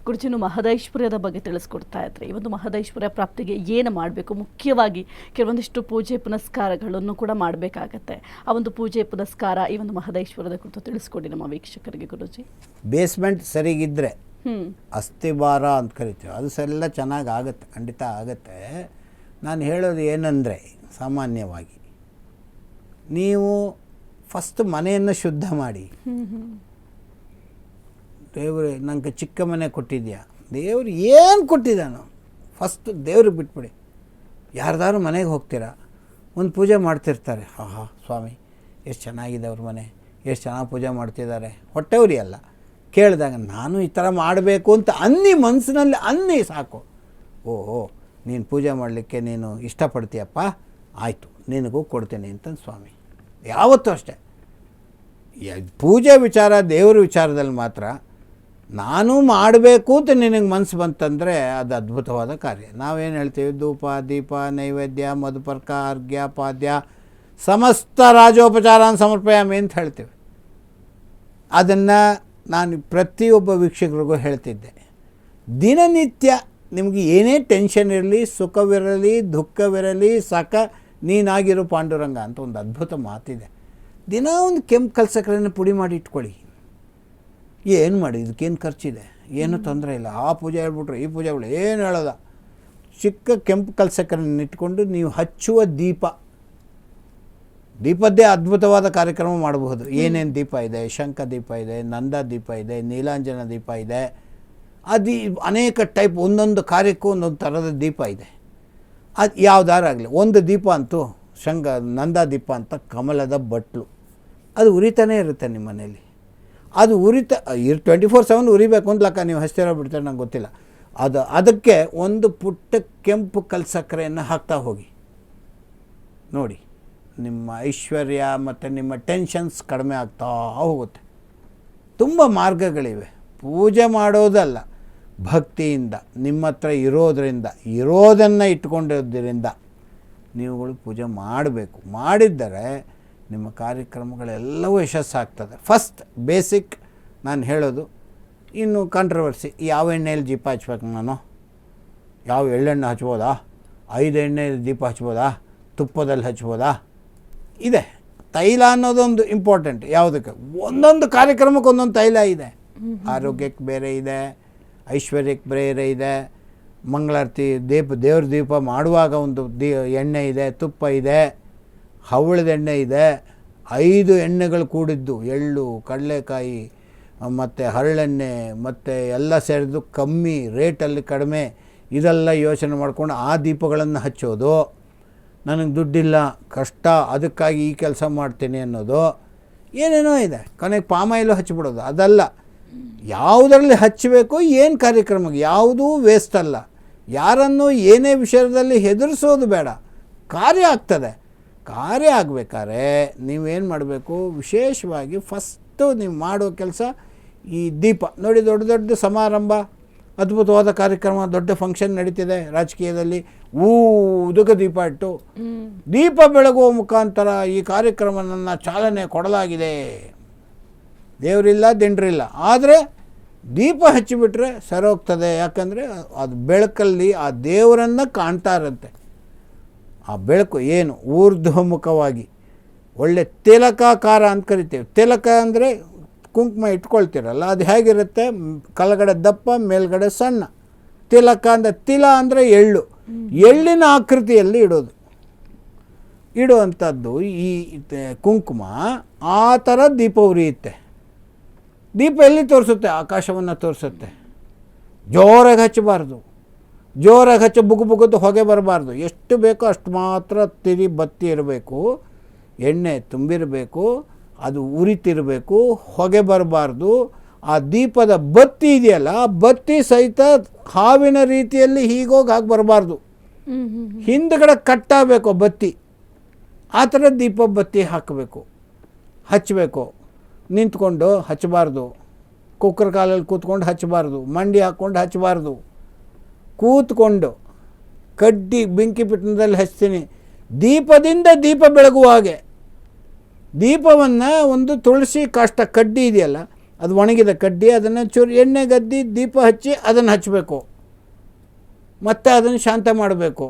ಗುರುಜಿನು ಮಹದೈಶ್ವರ್ಯದ ಬಗ್ಗೆ ತಿಳಿಸ್ಕೊಡ್ತಾ ಇದ್ರಿ. ಈ ಒಂದು ಮಹದೈಶ್ವರ್ಯ ಪ್ರಾಪ್ತಿಗೆ ಏನು ಮಾಡಬೇಕು, ಮುಖ್ಯವಾಗಿ ಕೆಲವೊಂದಿಷ್ಟು ಪೂಜೆ ಪುನಸ್ಕಾರಗಳನ್ನು ಕೂಡ ಮಾಡಬೇಕಾಗತ್ತೆ. ಆ ಒಂದು ಪೂಜೆ ಪುನಸ್ಕಾರ, ಈ ಒಂದು ಮಹದೈಶ್ವರ್ಯದ ಕುರಿತು ತಿಳಿಸ್ಕೊಡಿ ನಮ್ಮ ವೀಕ್ಷಕರಿಗೆ ಗುರುಜಿ. ಬೇಸ್ಮೆಂಟ್ ಸರಿಗಿದ್ರೆ ಅಸ್ಥಿಭಾರ ಅಂತ ಕರಿತೀವಿ, ಅದು ಸರಿಯೆಲ್ಲ ಚೆನ್ನಾಗಿ ಆಗುತ್ತೆ, ಖಂಡಿತ ಆಗುತ್ತೆ. ನಾನು ಹೇಳೋದು ಏನಂದರೆ, ಸಾಮಾನ್ಯವಾಗಿ ನೀವು ಫಸ್ಟ್ ಮನೆಯನ್ನು ಶುದ್ಧ ಮಾಡಿ. ದೇವರು ನನಗೆ ಚಿಕ್ಕ ಮನೆ ಕೊಟ್ಟಿದ್ಯಾ, ದೇವ್ರು ಏನು ಕೊಟ್ಟಿದ್ದಾನು ಫಸ್ಟ್ ದೇವ್ರಿಗೆ ಬಿಟ್ಬಿಡಿ. ಯಾರ್ದಾರು ಮನೆಗೆ ಹೋಗ್ತೀರಾ, ಒಂದು ಪೂಜೆ ಮಾಡ್ತಿರ್ತಾರೆ, ಆಹಾ ಸ್ವಾಮಿ ಎಷ್ಟು ಚೆನ್ನಾಗಿದೆ ಅವ್ರ ಮನೆ, ಎಷ್ಟು ಚೆನ್ನಾಗಿ ಪೂಜೆ ಮಾಡ್ತಿದ್ದಾರೆ, ಹೊಟ್ಟೆವ್ರಿ ಅಲ್ಲ. ಕೇಳಿದಾಗ ನಾನು ಈ ಥರ ಮಾಡಬೇಕು ಅಂತ ಅನ್ನಿ, ಮನಸ್ಸಿನಲ್ಲಿ ಅನ್ನಿ ಸಾಕು. ಓಹೋ ನೀನು ಪೂಜೆ ಮಾಡಲಿಕ್ಕೆ ನೀನು ಇಷ್ಟಪಡ್ತೀಯಪ್ಪ, ಆಯಿತು ನಿನಗೂ ಕೊಡ್ತೇನೆ ಅಂತ ಸ್ವಾಮಿ. ಯಾವತ್ತೂ ಅಷ್ಟೇ, ಪೂಜೆ ವಿಚಾರ ದೇವ್ರ ವಿಚಾರದಲ್ಲಿ ಮಾತ್ರ ನಾನು ಮಾಡಬೇಕು ಅಂತ ನಿನಗೆ ಮನಸ್ಸು ಬಂತಂದರೆ ಅದು ಅದ್ಭುತವಾದ ಕಾರ್ಯ. ನಾವೇನು ಹೇಳ್ತೀವಿ, ಧೂಪ ದೀಪ ನೈವೇದ್ಯ ಮಧುಪರ್ಕ ಅರ್ಘ್ಯ ಪಾದ್ಯ ಸಮಸ್ತ ರಾಜೋಪಚಾರ ಸಮರ್ಪಯಾಮಿ ಅಂತ ಹೇಳ್ತೀವಿ. ಅದನ್ನು ನಾನು ಪ್ರತಿಯೊಬ್ಬ ವೀಕ್ಷಕರಿಗೂ ಹೇಳ್ತಿದ್ದೆ. ದಿನನಿತ್ಯ ನಿಮಗೆ ಏನೇ ಟೆನ್ಷನ್ ಇರಲಿ, ಸುಖವಿರಲಿ ದುಃಖವಿರಲಿ, ನೀನಾಗಿರೋ ಪಾಂಡುರಂಗ ಅಂತ ಒಂದು ಅದ್ಭುತ ಮಾತಿದೆ. ದಿನ ಒಂದು ಕೆಂಪು ಕಲ್ಸಕ್ಕರೆಯನ್ನು ಪುಡಿ ಮಾಡಿ ಇಟ್ಕೊಳ್ಳಿ. ಏನು ಮಾಡಿ, ಇದಕ್ಕೇನು ಖರ್ಚಿದೆ, ಏನೂ ತೊಂದರೆ ಇಲ್ಲ. ಆ ಪೂಜೆ ಹೇಳ್ಬಿಟ್ರೆ ಈ ಪೂಜೆ ಹೇಳ್ಬಿಟ್ಟು ಏನು ಹೇಳೋದ, ಚಿಕ್ಕ ಕೆಂಪು ಕಲ್ಸಕ್ಕರೆಯನ್ನು ಇಟ್ಕೊಂಡು ನೀವು ಹಚ್ಚುವ ದೀಪದ್ದೇ ಅದ್ಭುತವಾದ ಕಾರ್ಯಕ್ರಮ ಮಾಡಬಹುದು. ಏನೇನು ದೀಪ ಇದೆ, ಶಂಖ ದೀಪ ಇದೆ, ನಂದ ದೀಪ ಇದೆ, ನೀಲಾಂಜನ ದೀಪ ಇದೆ, ಅದು ಅನೇಕ ಟೈಪ್, ಒಂದೊಂದು ಕಾರ್ಯಕ್ಕೂ ಒಂದೊಂದು ಥರದ ದೀಪ ಇದೆ. ಅದು ಯಾವುದಾರಾಗಲಿ, ಒಂದು ದೀಪ ಅಂತೂ ನಂದ ದೀಪ ಅಂತ ಕಮಲದ ಬಟ್ಲು, ಅದು ಉರಿತಾನೇ ಇರುತ್ತೆ ನಿಮ್ಮ ಮನೇಲಿ. ಅದು 24/7 ಉರಿಬೇಕು ಅಂತ ಲೆಕ್ಕ, ನೀವು ಹಚ್ತಿರೋ ಬಿಡ್ತಾರೆ ನಂಗೆ ಗೊತ್ತಿಲ್ಲ. ಅದಕ್ಕೆ ಒಂದು ಪುಟ್ಟ ಕೆಂಪು ಕಲ್ಸಕ್ಕರೆಯನ್ನು ಹಾಕ್ತಾ ಹೋಗಿ ನೋಡಿ, ನಿಮ್ಮ ಐಶ್ವರ್ಯ ಮತ್ತು ನಿಮ್ಮ ಟೆನ್ಷನ್ಸ್ ಕಡಿಮೆ ಆಗ್ತಾ ಹೋಗುತ್ತೆ. ತುಂಬ ಮಾರ್ಗಗಳಿವೆ. ಪೂಜೆ ಮಾಡೋದಲ್ಲ, ಭಕ್ತಿಯಿಂದ ನಿಮ್ಮ ಹತ್ರ ಇರೋದನ್ನು ಇಟ್ಕೊಂಡಿರೋದ್ರಿಂದ ನೀವುಗಳು ಪೂಜೆ ಮಾಡಬೇಕು. ಮಾಡಿದ್ದರೆ ನಿಮ್ಮ ಕಾರ್ಯಕ್ರಮಗಳೆಲ್ಲವೂ ಯಶಸ್ಸಾಗ್ತದೆ. ಫಸ್ಟ್ ಬೇಸಿಕ್ ನಾನು ಹೇಳೋದು. ಇನ್ನು ಕಾಂಟ್ರವರ್ಸಿ, ಯಾವ ಎಣ್ಣೆಯಲ್ಲಿ ದೀಪ ಹಚ್ಬೇಕು, ನಾನು ಯಾವ ಎಳ್ಳೆಣ್ಣೆ ಹಚ್ಬೋದಾ, 5 ಎಣ್ಣೆ ದೀಪ ಹಚ್ಬೋದಾ, ತುಪ್ಪದಲ್ಲಿ ಹಚ್ಬೋದಾ, ಇದೆ. ತೈಲ ಅನ್ನೋದೊಂದು ಇಂಪಾರ್ಟೆಂಟ್. ಯಾವುದಕ್ಕೆ, ಒಂದೊಂದು ಕಾರ್ಯಕ್ರಮಕ್ಕೆ ಒಂದೊಂದು ತೈಲ ಇದೆ. ಆರೋಗ್ಯಕ್ಕೆ ಬೇರೆ ಇದೆ, ಐಶ್ವರ್ಯಕ್ಕೆ ಬೇರೆ ಇದೆ, ಮಂಗಳಾರತಿ ದೇವ್ರ ದೀಪ ಮಾಡುವಾಗ ಒಂದು ಎಣ್ಣೆ ಇದೆ, ತುಪ್ಪ ಇದೆ, ಹವಳದ ಎಣ್ಣೆ ಇದೆ. 5 ಎಣ್ಣೆಗಳು ಕೂಡಿದ್ದು, ಎಳ್ಳು, ಕಡಲೆಕಾಯಿ ಮತ್ತು ಹರಳೆಣ್ಣೆ ಮತ್ತು ಎಲ್ಲ ಸೇರಿದ್ದು ಕಮ್ಮಿ ರೇಟಲ್ಲಿ ಕಡಿಮೆ. ಇದೆಲ್ಲ ಯೋಚನೆ ಮಾಡಿಕೊಂಡು ಆ ದೀಪಗಳನ್ನು ಹಚ್ಚೋದು. ನನಗೆ ದುಡ್ಡಿಲ್ಲ, ಕಷ್ಟ, ಅದಕ್ಕಾಗಿ ಈ ಕೆಲಸ ಮಾಡ್ತೀನಿ ಅನ್ನೋದು ಏನೇನೋ ಇದೆ. ಕೊನೆಗೆ ಪಾಮಾಯಿಲು ಹಚ್ಚಿಬಿಡೋದು. ಅದಲ್ಲ, ಯಾವುದರಲ್ಲಿ ಹಚ್ಚಬೇಕು, ಏನು ಕಾರ್ಯಕ್ರಮಕ್ಕೆ, ಯಾವುದೂ ವೇಸ್ಟ್ ಅಲ್ಲ. ಯಾರನ್ನು ಏನೇ ವಿಷಯದಲ್ಲಿ ಹೆದರಿಸೋದು ಬೇಡ. ಕಾರ್ಯ ಆಗ್ತದೆ. ಕಾರ್ಯ ಆಗಬೇಕಾದ್ರೆ ನೀವೇನು ಮಾಡಬೇಕು, ವಿಶೇಷವಾಗಿ ಫಸ್ಟು ನೀವು ಮಾಡೋ ಕೆಲಸ ಈ ದೀಪ ನೋಡಿ. ದೊಡ್ಡ ದೊಡ್ಡ ಸಮಾರಂಭ, ಅದ್ಭುತವಾದ ಕಾರ್ಯಕ್ರಮ, ದೊಡ್ಡ ಫಂಕ್ಷನ್ ನಡೀತಿದೆ ರಾಜಕೀಯದಲ್ಲಿ, ಊದಕ ದೀಪ ಇಟ್ಟು ದೀಪ ಬೆಳಗುವ ಮುಖಾಂತರ ಈ ಕಾರ್ಯಕ್ರಮ ನನ್ನ ಚಾಲನೆ ಕೊಡಲಾಗಿದೆ. ದೇವರಿಲ್ಲ, ದಿಂಡ್ರಿಲ್ಲ, ಆದರೆ ದೀಪ ಹಚ್ಚಿಬಿಟ್ರೆ ಸರೋಗ್ತದೆ. ಯಾಕಂದರೆ ಅದು ಬೆಳಕಲ್ಲಿ ಆ ದೇವರನ್ನು ಕಾಣ್ತಾ ಇರುತ್ತೆ. ಆ ಬೆಳಕು ಏನು ಊರ್ಧ್ವಮುಖವಾಗಿ ಒಳ್ಳೆ ತಿಲಕಾಕಾರ ಅಂತ ಕರಿತೀವಿ. ತಿಲಕ ಅಂದರೆ ಕುಂಕುಮ ಇಟ್ಕೊಳ್ತೀರಲ್ಲ, ಅದು ಹೇಗಿರುತ್ತೆ, ಕೆಳಗಡೆ ದಪ್ಪ ಮೇಲ್ಗಡೆ ಸಣ್ಣ. ತಿಲಕ ಅಂದರೆ, ತಿಲ ಅಂದರೆ ಎಳ್ಳಿನ ಆಕೃತಿಯಲ್ಲಿ ಇಡುವಂಥದ್ದು ಈ ಕುಂಕುಮ. ಆ ಥರ ದೀಪ ಉರಿಯುತ್ತೆ. ದೀಪ ಎಲ್ಲಿ ತೋರಿಸುತ್ತೆ, ಆಕಾಶವನ್ನು ತೋರಿಸುತ್ತೆ. ಜೋರಾಗಿ ಹಚ್ಚಬಾರ್ದು, ಜೋರಾಗಿ ಹಚ್ಚಿ ಬುಗುಬುಗುದ್ದು ಹೊಗೆ ಬರಬಾರ್ದು. ಎಷ್ಟು ಬೇಕೋ ಅಷ್ಟು ಮಾತ್ರ ತಿರಿ ಬತ್ತಿ ಇರಬೇಕು, ಎಣ್ಣೆ ತುಂಬಿರಬೇಕು, ಅದು ಉರಿತಿರಬೇಕು, ಹೊಗೆ ಬರಬಾರ್ದು. ಆ ದೀಪದ ಬತ್ತಿ ಇದೆಯಲ್ಲ, ಆ ಬತ್ತಿ ಸಹಿತ ಹಾವಿನ ರೀತಿಯಲ್ಲಿ ಹೀಗೋಗಿ ಹಾಗೆ ಬರಬಾರ್ದು, ಹಿಂದ್ಗಡೆ ಕಟ್ಟಾಗಬೇಕು ಬತ್ತಿ. ಆ ಥರ ದೀಪ ಬತ್ತಿ ಹಾಕಬೇಕು, ಹಚ್ಚಬೇಕು. ನಿಂತ್ಕೊಂಡು ಹಚ್ಚಬಾರ್ದು, ಕುಕ್ಕರ್ ಕಾಲಲ್ಲಿ ಕೂತ್ಕೊಂಡು ಹಚ್ಚಬಾರ್ದು, ಮಂಡಿ ಹಾಕ್ಕೊಂಡು ಹಚ್ಚಬಾರ್ದು. ಕೂತ್ಕೊಂಡು ಕಡ್ಡಿ ಬೆಂಕಿ ಪಿಟ್ಟಣದಲ್ಲಿ ಹಚ್ತೀನಿ. ದೀಪದಿಂದ ದೀಪ ಬೆಳಗುವ ಹಾಗೆ ದೀಪವನ್ನು ಒಂದು ತುಳಸಿ ಕಾಷ್ಟ ಕಡ್ಡಿ ಇದೆಯಲ್ಲ ಅದು ಒಣಗಿದ ಕಡ್ಡಿ, ಅದನ್ನು ಚೂರು ಎಣ್ಣೆ ಗದ್ದಿ ದೀಪ ಹಚ್ಚಿ ಅದನ್ನು ಹಚ್ಚಬೇಕು, ಮತ್ತು ಅದನ್ನು ಶಾಂತ ಮಾಡಬೇಕು.